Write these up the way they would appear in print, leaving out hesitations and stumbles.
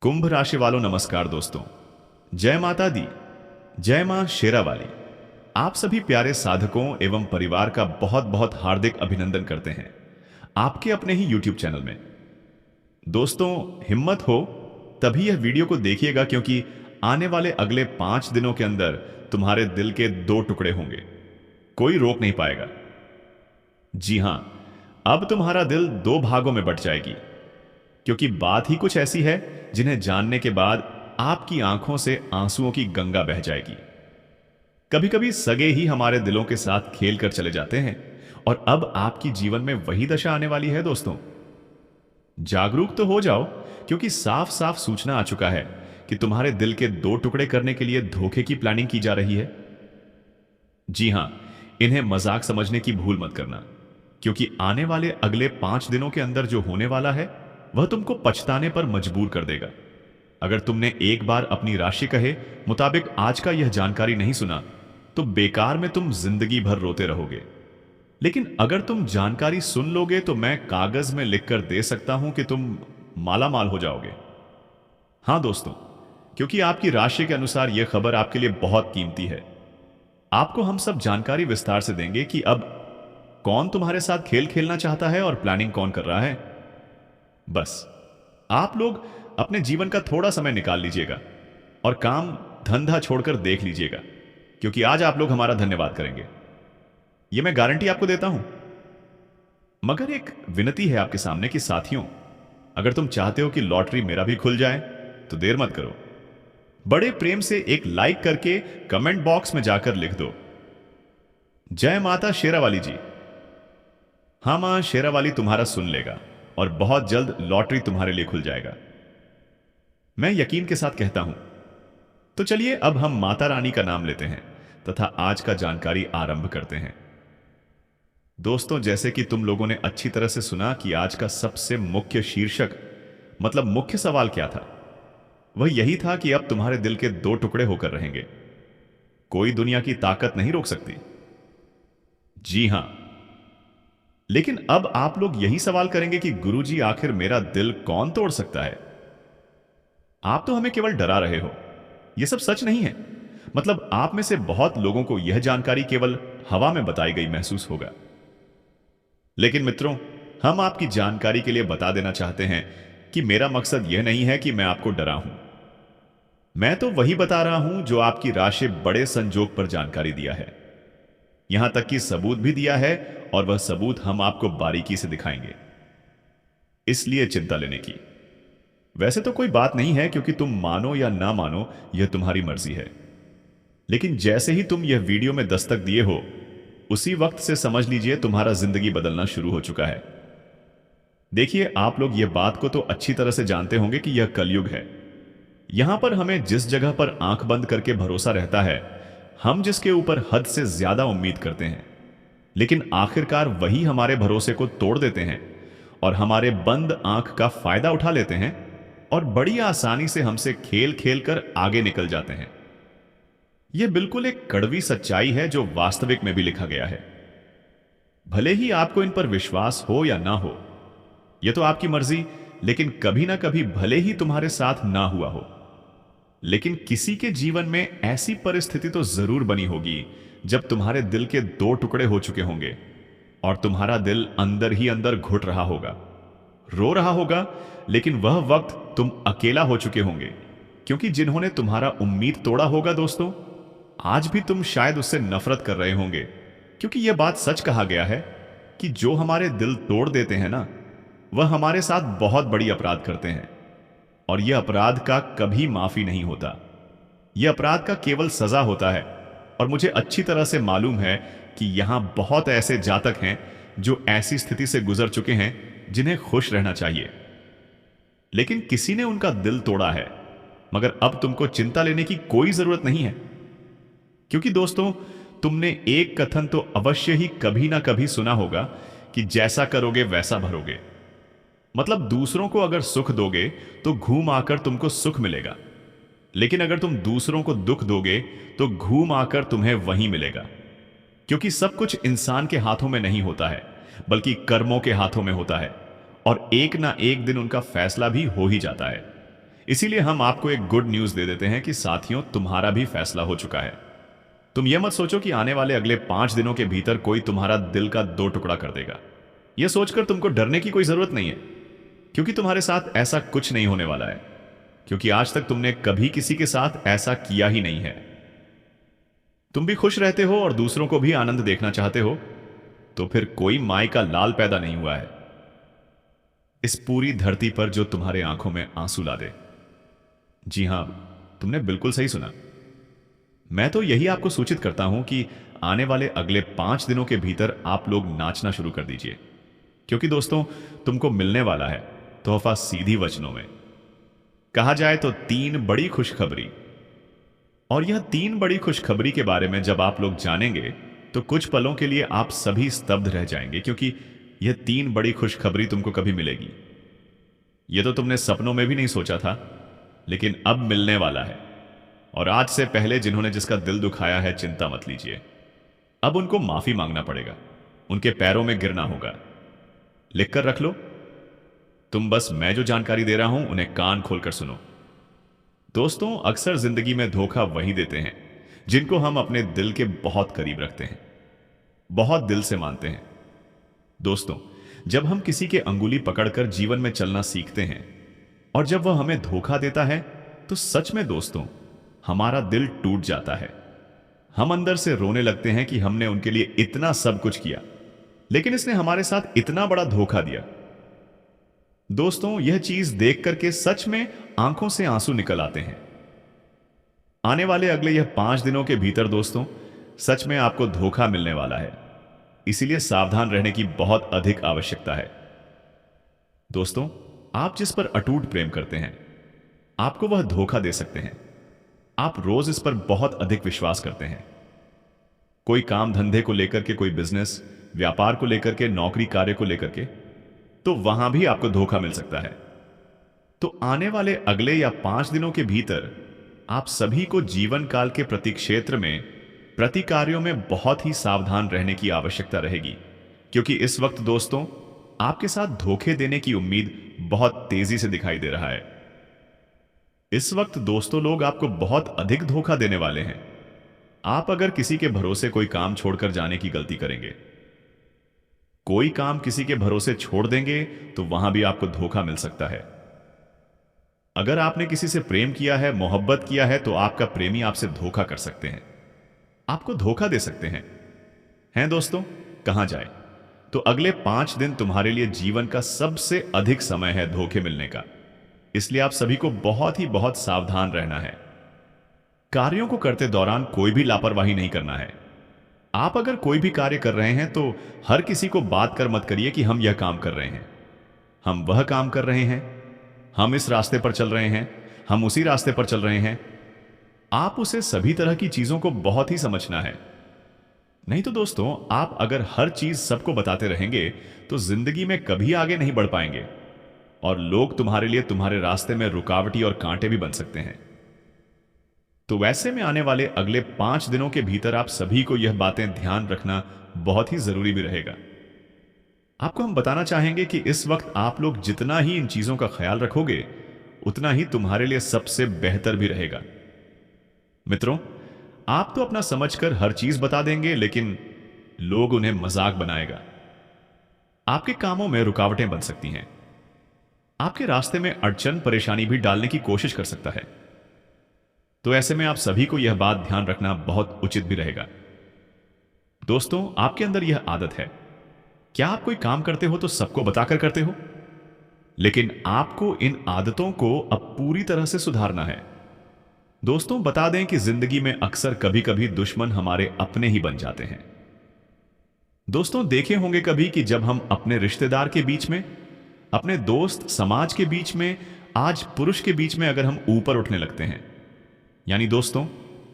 कुंभ राशि वालों नमस्कार दोस्तों। जय माता दी, जय मां शेरावाली। आप सभी प्यारे साधकों एवं परिवार का बहुत बहुत हार्दिक अभिनंदन करते हैं आपके अपने ही YouTube चैनल में। दोस्तों, हिम्मत हो तभी यह वीडियो को देखिएगा, क्योंकि आने वाले अगले 5 दिनों के अंदर तुम्हारे दिल के 2 टुकड़े होंगे, कोई रोक नहीं पाएगा। जी हां, अब तुम्हारा दिल 2 भागों में बट जाएगी, क्योंकि बात ही कुछ ऐसी है जिन्हें जानने के बाद आपकी आंखों से आंसुओं की गंगा बह जाएगी। कभी कभी सगे ही हमारे दिलों के साथ खेल कर चले जाते हैं, और अब आपकी जीवन में वही दशा आने वाली है। दोस्तों, जागरूक तो हो जाओ, क्योंकि साफ साफ सूचना आ चुका है कि तुम्हारे दिल के 2 टुकड़े करने के लिए धोखे की प्लानिंग की जा रही है। जी हां, इन्हें मजाक समझने की भूल मत करना, क्योंकि आने वाले अगले 5 दिनों के अंदर जो होने वाला है वह तुमको पछताने पर मजबूर कर देगा। अगर तुमने एक बार अपनी राशि कहे मुताबिक आज का यह जानकारी नहीं सुना, तो बेकार में तुम जिंदगी भर रोते रहोगे। लेकिन अगर तुम जानकारी सुन लोगे तो मैं कागज में लिखकर दे सकता हूं कि तुम माला माल हो जाओगे। हां दोस्तों, क्योंकि आपकी राशि के अनुसार यह खबर आपके लिए बहुत कीमती है। आपको हम सब जानकारी विस्तार से देंगे कि अब कौन तुम्हारे साथ खेल खेलना चाहता है और प्लानिंग कौन कर रहा है। बस आप लोग अपने जीवन का थोड़ा समय निकाल लीजिएगा और काम धंधा छोड़कर देख लीजिएगा, क्योंकि आज आप लोग हमारा धन्यवाद करेंगे, ये मैं गारंटी आपको देता हूं। मगर एक विनती है आपके सामने कि साथियों, अगर तुम चाहते हो कि लॉटरी मेरा भी खुल जाए तो देर मत करो। बड़े प्रेम से एक लाइक करके कमेंट बॉक्स में जाकर लिख दो, जय माता शेरावाली जी। हां, मां शेरावाली तुम्हारा सुन लेगा और बहुत जल्द लॉटरी तुम्हारे लिए खुल जाएगा, मैं यकीन के साथ कहता हूं। तो चलिए अब हम माता रानी का नाम लेते हैं तथा आज का जानकारी आरंभ करते हैं। दोस्तों, जैसे कि तुम लोगों ने अच्छी तरह से सुना कि आज का सबसे मुख्य शीर्षक मतलब मुख्य सवाल क्या था, वह यही था कि अब तुम्हारे दिल के 2 टुकड़े होकर रहेंगे, कोई दुनिया की ताकत नहीं रोक सकती। जी हां, लेकिन अब आप लोग यही सवाल करेंगे कि गुरुजी, आखिर मेरा दिल कौन तोड़ सकता है? आप तो हमें केवल डरा रहे हो, यह सब सच नहीं है। मतलब आप में से बहुत लोगों को यह जानकारी केवल हवा में बताई गई महसूस होगा। लेकिन मित्रों, हम आपकी जानकारी के लिए बता देना चाहते हैं कि मेरा मकसद यह नहीं है कि मैं आपको डराऊं। मैं तो वही बता रहा हूं जो आपकी राशि बड़े संजोग पर जानकारी दिया है, यहां तक कि सबूत भी दिया है, और वह सबूत हम आपको बारीकी से दिखाएंगे, इसलिए चिंता लेने की वैसे तो कोई बात नहीं है, क्योंकि तुम मानो या ना मानो यह तुम्हारी मर्जी है। लेकिन जैसे ही तुम यह वीडियो में दस्तक दिए हो, उसी वक्त से समझ लीजिए तुम्हारा जिंदगी बदलना शुरू हो चुका है। देखिए, आप लोग यह बात को तो अच्छी तरह से जानते होंगे कि यह कलयुग है। यहां पर हमें जिस जगह पर आंख बंद करके भरोसा रहता है, हम जिसके ऊपर हद से ज्यादा उम्मीद करते हैं, लेकिन आखिरकार वही हमारे भरोसे को तोड़ देते हैं और हमारे बंद आंख का फायदा उठा लेते हैं और बड़ी आसानी से हमसे खेल खेल कर आगे निकल जाते हैं। यह बिल्कुल एक कड़वी सच्चाई है जो वास्तविक में भी लिखा गया है। भले ही आपको इन पर विश्वास हो या ना हो, यह तो आपकी मर्जी, लेकिन कभी ना कभी भले ही तुम्हारे साथ ना हुआ हो, लेकिन किसी के जीवन में ऐसी परिस्थिति तो जरूर बनी होगी जब तुम्हारे दिल के 2 टुकड़े हो चुके होंगे और तुम्हारा दिल अंदर ही अंदर घुट रहा होगा, रो रहा होगा, लेकिन वह वक्त तुम अकेला हो चुके होंगे, क्योंकि जिन्होंने तुम्हारा उम्मीद तोड़ा होगा दोस्तों, आज भी तुम शायद उससे नफरत कर रहे होंगे, क्योंकि यह बात सच कहा गया है कि जो हमारे दिल तोड़ देते हैं ना, वह हमारे साथ बहुत बड़ी अपराध करते हैं, और यह अपराध का कभी माफी नहीं होता। यह अपराध का केवल सजा होता है। और मुझे अच्छी तरह से मालूम है कि यहां बहुत ऐसे जातक हैं जो ऐसी स्थिति से गुजर चुके हैं जिन्हें खुश रहना चाहिए, लेकिन किसी ने उनका दिल तोड़ा है। मगर अब तुमको चिंता लेने की कोई जरूरत नहीं है, क्योंकि दोस्तों, तुमने एक कथन तो अवश्य ही कभी ना कभी सुना होगा कि जैसा करोगे वैसा भरोगे। मतलब दूसरों को अगर सुख दोगे तो घूम आकर तुमको सुख मिलेगा, लेकिन अगर तुम दूसरों को दुख दोगे तो घूम आकर तुम्हें वहीं मिलेगा। क्योंकि सब कुछ इंसान के हाथों में नहीं होता है, बल्कि कर्मों के हाथों में होता है, और एक ना एक दिन उनका फैसला भी हो ही जाता है। इसीलिए हम आपको एक गुड न्यूज दे देते हैं कि साथियों, तुम्हारा भी फैसला हो चुका है। तुम यह मत सोचो कि आने वाले अगले 5 दिनों के भीतर कोई तुम्हारा दिल का 2 टुकड़ा कर देगा। यह सोचकर तुमको डरने की कोई जरूरत नहीं है, क्योंकि तुम्हारे साथ ऐसा कुछ नहीं होने वाला है, क्योंकि आज तक तुमने कभी किसी के साथ ऐसा किया ही नहीं है। तुम भी खुश रहते हो और दूसरों को भी आनंद देखना चाहते हो, तो फिर कोई माई का लाल पैदा नहीं हुआ है इस पूरी धरती पर जो तुम्हारे आंखों में आंसू ला दे। जी हां, तुमने बिल्कुल सही सुना। मैं तो यही आपको सूचित करता हूं कि आने वाले अगले 5 दिनों के भीतर आप लोग नाचना शुरू कर दीजिए, क्योंकि दोस्तों, तुमको मिलने वाला है तोहफा सीधी वचनों में। कहा जाए तो 3 बड़ी खुशखबरी। और यह 3 बड़ी खुशखबरी के बारे में जब आप लोग जानेंगे तो कुछ पलों के लिए आप सभी स्तब्ध रह जाएंगे, क्योंकि यह 3 बड़ी खुशखबरी तुमको कभी मिलेगी। यह तो तुमने सपनों में भी नहीं सोचा था, लेकिन अब मिलने वाला है। और आज से पहले जिन्होंने जिसका दिल दुखाया है, चिंता मत लीजिए, अब उनको माफी मांगना पड़ेगा, उनके पैरों में गिरना होगा। लिखकर रख लो। तुम बस मैं जो जानकारी दे रहा हूं उन्हें कान खोलकर सुनो। दोस्तों, अक्सर जिंदगी में धोखा वही देते हैं जिनको हम अपने दिल के बहुत करीब रखते हैं, बहुत दिल से मानते हैं। दोस्तों, जब हम किसी के अंगुली पकड़कर जीवन में चलना सीखते हैं और जब वह हमें धोखा देता है, तो सच में दोस्तों, हमारा दिल टूट जाता है। हम अंदर से रोने लगते हैं कि हमने उनके लिए इतना सब कुछ किया, लेकिन इसने हमारे साथ इतना बड़ा धोखा दिया। दोस्तों, यह चीज देख करके सच में आंखों से आंसू निकल आते हैं। आने वाले अगले यह 5 दिनों के भीतर दोस्तों, सच में आपको धोखा मिलने वाला है, इसीलिए सावधान रहने की बहुत अधिक आवश्यकता है। दोस्तों, आप जिस पर अटूट प्रेम करते हैं, आपको वह धोखा दे सकते हैं। आप रोज इस पर बहुत अधिक विश्वास करते हैं। कोई काम धंधे को लेकर के, कोई बिजनेस व्यापार को लेकर के, नौकरी कार्य को लेकर के, तो वहां भी आपको धोखा मिल सकता है। तो आने वाले अगले या 5 दिनों के भीतर आप सभी को जीवन काल के प्रति क्षेत्र में, प्रति कार्यों में बहुत ही सावधान रहने की आवश्यकता रहेगी, क्योंकि इस वक्त दोस्तों, आपके साथ धोखे देने की उम्मीद बहुत तेजी से दिखाई दे रहा है। इस वक्त दोस्तों, लोग आपको बहुत अधिक धोखा देने वाले हैं। आप अगर किसी के भरोसे कोई काम छोड़कर जाने की गलती करेंगे, कोई काम किसी के भरोसे छोड़ देंगे, तो वहां भी आपको धोखा मिल सकता है। अगर आपने किसी से प्रेम किया है, मोहब्बत किया है, तो आपका प्रेमी आपसे धोखा कर सकते हैं, आपको धोखा दे सकते हैं दोस्तों, कहां जाए? तो अगले 5 दिन तुम्हारे लिए जीवन का सबसे अधिक समय है धोखे मिलने का। इसलिए आप सभी को बहुत सावधान रहना है। कार्यों को करते दौरान कोई भी लापरवाही नहीं करना है। आप अगर कोई भी कार्य कर रहे हैं तो हर किसी को बात कर मत करिए कि हम यह काम कर रहे हैं, हम वह काम कर रहे हैं, हम इस रास्ते पर चल रहे हैं, हम उसी रास्ते पर चल रहे हैं। आप उसे सभी तरह की चीजों को बहुत ही समझना है। नहीं तो दोस्तों, आप अगर हर चीज सबको बताते रहेंगे तो जिंदगी में कभी आगे नहीं बढ़ पाएंगे और लोग तुम्हारे लिए तुम्हारे रास्ते में रुकावटी और कांटे भी बन सकते हैं। तो वैसे में आने वाले अगले 5 दिनों के भीतर आप सभी को यह बातें ध्यान रखना बहुत ही जरूरी भी रहेगा। आपको हम बताना चाहेंगे कि इस वक्त आप लोग जितना ही इन चीजों का ख्याल रखोगे, उतना ही तुम्हारे लिए सबसे बेहतर भी रहेगा। मित्रों, आप तो अपना समझकर हर चीज बता देंगे, लेकिन लोग उन्हें मजाक बनाएगा। आपके कामों में रुकावटें बन सकती हैं, आपके रास्ते में अड़चन परेशानी भी डालने की कोशिश कर सकता है। तो ऐसे में आप सभी को यह बात ध्यान रखना बहुत उचित भी रहेगा। दोस्तों, आपके अंदर यह आदत है, क्या आप कोई काम करते हो तो सबको बताकर करते हो? लेकिन आपको इन आदतों को अब पूरी तरह से सुधारना है। दोस्तों, बता दें कि जिंदगी में अक्सर कभी कभी दुश्मन हमारे अपने ही बन जाते हैं। दोस्तों, देखे होंगे कभी कि जब हम अपने रिश्तेदार के बीच में, अपने दोस्त समाज के बीच में, आज पुरुष के बीच में अगर हम ऊपर उठने लगते हैं, यानी दोस्तों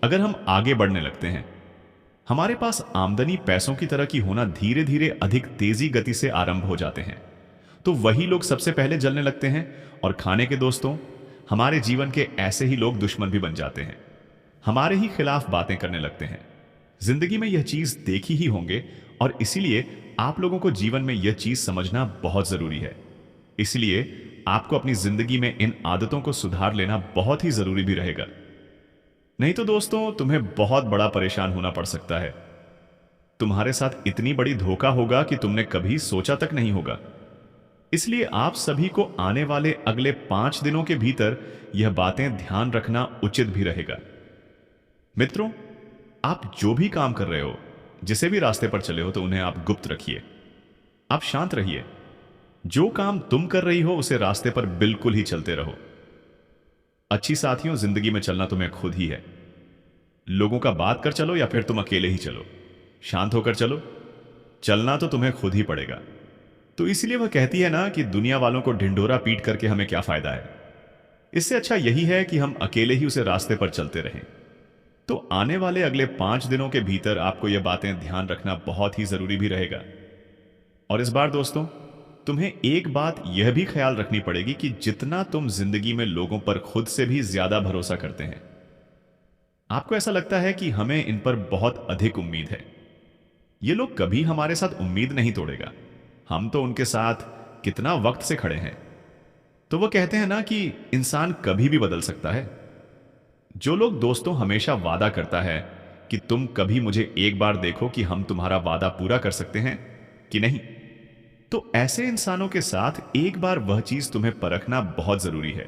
अगर हम आगे बढ़ने लगते हैं, हमारे पास आमदनी पैसों की तरह की होना धीरे धीरे अधिक तेजी गति से आरंभ हो जाते हैं, तो वही लोग सबसे पहले जलने लगते हैं और खाने के दोस्तों हमारे जीवन के ऐसे ही लोग दुश्मन भी बन जाते हैं, हमारे ही खिलाफ बातें करने लगते हैं। जिंदगी में यह चीज देखी ही होंगे और इसीलिए आप लोगों को जीवन में यह चीज समझना बहुत जरूरी है। इसलिए आपको अपनी जिंदगी में इन आदतों को सुधार लेना बहुत ही जरूरी भी रहेगा। नहीं तो दोस्तों, तुम्हें बहुत बड़ा परेशान होना पड़ सकता है। तुम्हारे साथ इतनी बड़ी धोखा होगा कि तुमने कभी सोचा तक नहीं होगा। इसलिए आप सभी को आने वाले अगले 5 दिनों के भीतर यह बातें ध्यान रखना उचित भी रहेगा। मित्रों, आप जो भी काम कर रहे हो, जिसे भी रास्ते पर चले हो, तो उन्हें आप गुप्त रखिए। आप शांत रहिए। जो काम तुम कर रही हो उसे रास्ते पर बिल्कुल ही चलते रहो। अच्छी साथियों, जिंदगी में चलना तुम्हें खुद ही है। लोगों का बात कर चलो या फिर तुम अकेले ही चलो, शांत होकर चलो, चलना तो तुम्हें खुद ही पड़ेगा। तो इसलिए वह कहती है ना कि दुनिया वालों को ढिंढोरा पीट करके हमें क्या फायदा है। इससे अच्छा यही है कि हम अकेले ही उसे रास्ते पर चलते रहें। तो आने वाले अगले 5 दिनों के भीतर आपको यह बातें ध्यान रखना बहुत ही जरूरी भी रहेगा। और इस बार दोस्तों, तुम्हें एक बात यह भी ख्याल रखनी पड़ेगी कि जितना तुम जिंदगी में लोगों पर खुद से भी ज्यादा भरोसा करते हैं, आपको ऐसा लगता है कि हमें इन पर बहुत अधिक उम्मीद है, ये लोग कभी हमारे साथ उम्मीद नहीं तोड़ेगा, हम तो उनके साथ कितना वक्त से खड़े हैं। तो वो कहते हैं ना कि इंसान कभी भी बदल सकता है। जो लोग दोस्तों हमेशा वादा करता है कि तुम कभी मुझे एक बार देखो कि हम तुम्हारा वादा पूरा कर सकते हैं कि नहीं, तो ऐसे इंसानों के साथ एक बार वह चीज तुम्हें परखना बहुत जरूरी है।